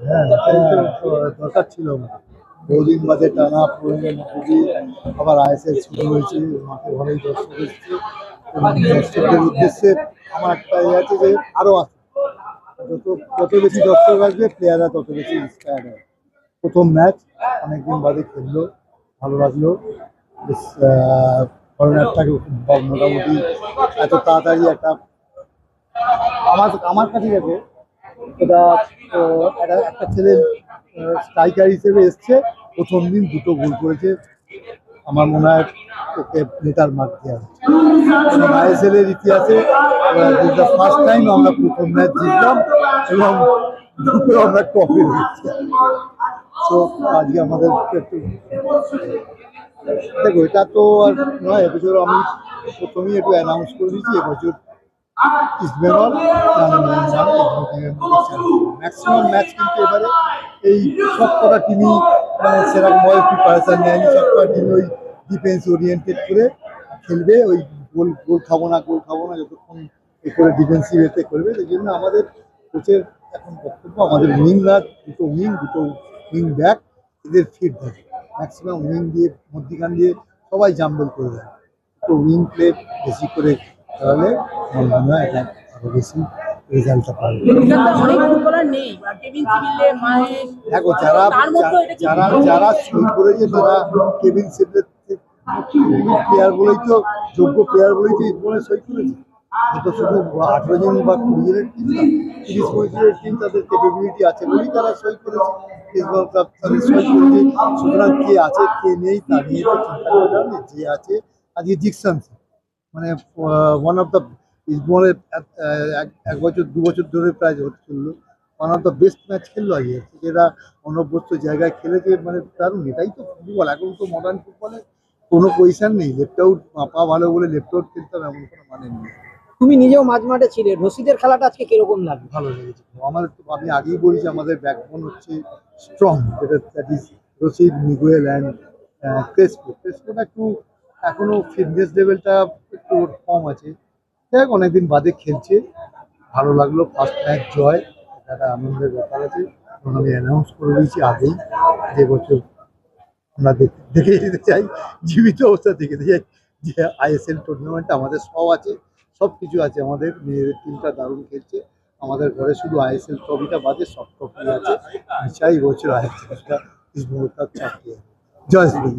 হ্যাঁ, দরকার ছিল আমার। বহুদিন বাদে টানা প্রয়োগের মধ্যে দিয়ে আবার আইএসএল শুরু হয়েছে, মাঠে ভালোই দর্শক এসেছে এবং দর্শকদের উদ্দেশ্যে আমার একটা আছে যে আরও আছে, যত বেশি দর্শক আসবে প্লেয়াররা তত বেশি ইন্সপায়ার্ড হয়। প্রথম ম্যাচ অনেকদিন বাদে খেললো, ভালো লাগলো। বেশ ফরেনারটাকে মোটামুটি এত তাড়াতাড়ি একটা আমার কাছে গেছে এটা। একটা ছেলে স্ট্রাইকার হিসেবে এসছে, প্রথম দিন দুটো গোল করেছে। আমার মনে হয় ওকে নেতার মার্ক দেওয়া হচ্ছে এবং আইএসএল এর ইতিহাসে ফার্স্ট টাইম আমরা প্রথম ম্যাচ জিতলাম এবং দুটো আমরা টপে রয়েছি। তো আজকে আমাদের একটু দেখো, এটা তো আর নয়, এবছর আমি প্রথমেই একটু অ্যানাউন্স করে দিয়েছি এবছর ইস্ট বেঙ্গল ম্যাক্সিমাম ম্যাচ কিন্তু এবারে এই সব কটা টিমই সেরকমভাবে প্রিপারেশন নেয়নি। সব কটা টিম ওই ডিফেন্স ওরিয়েন্টেড করে খেলবে, ওই গোল খাবো না যতক্ষণ এ করে ডিফেন্সিভ এতে করবে। সেই জন্য আমাদের কোচের এখন বক্তব্য আমাদের দুটো উইং ব্যাক এদের ফিট থাকে, ম্যাক্সিমাম উইং দিয়ে মধ্যিখান দিয়ে সবাই জাম্বল করে দেয়। তো উইং প্লে বেশি করে খেলালে আমার মনে হয় এটা আরো বেশি রেজাল্টটা পাবে। দেখো, যারা যারা যারা সই করেছে তারা কেবিন সিভলের প্লেয়ার বলেই তো, যোগ্য প্লেয়ার বলেই তো ইসবলে সই করেছে। তো শুধু 18 জন বা 20 জনের টিম না, 30-35 জনের টিম, তাদের ক্যাপাবিলিটি আছে বলেই তারা সই করেছে। ইসবল ক্লাব তাদের সই করেছে। সুতরাং কে আছে কে নেই তা নিয়ে তো চিন্তা করে লাভ নেই। যে আছে আজকে জিকসন, মানে ওয়ান অফ দ্য ইসবলের এক বছর 2 বছর ধরে প্রায় চললো, one of the best match খেললো আজকে। এরা অনভ্যস্ত জায়গায় খেলেছে, মানে দারুণ। এটাই তো ফুটবল, এখন তো মডার্ন ফুটবলে কোনো পজিশন নেই। লেফট আউট পা ভালো বলে লেফট আউট খেলতে হবে এমন কোনো মানে নেই। তুমি নিজেও মাঝ মাঠে ছিলে, রশিদের খেলাটা আজকে কিরকম লাগবে? ভালো লেগেছে আমাদের। তো আমি আগেই বলেছি আমাদের ব্যাকবোন হচ্ছে স্ট্রং, যেটা that is Rashid, Miguel and ক্রেসপোটা একটু এখনো ফিটনেস লেভেলটা একটু কম আছে। যাই হোক, অনেকদিন বাদে খেলছে, ভালো লাগলো। ফার্স্ট ম্যাচ জয়, এটা একটা আনন্দের ব্যাপার আছে এবং আমি অ্যানাউন্স করে দিয়েছি আগেই যে বছর আমরা দেখে যেতে চাই, জীবিত অবস্থা দেখে যেতে চাই যে আইএসএল টুর্নামেন্টে আমাদের সব আছে, সব কিছু আছে। আমাদের মেয়েদের টিমটা দারুণ খেলছে, আমাদের ঘরে শুধু আইএসএল ট্রফিটা বাদে সব ট্রফি আছে। আমি চাই বছর আইএসএলটা ইস্ট বেঙ্গল কাপ চাপিয়ে। জয় শ্রী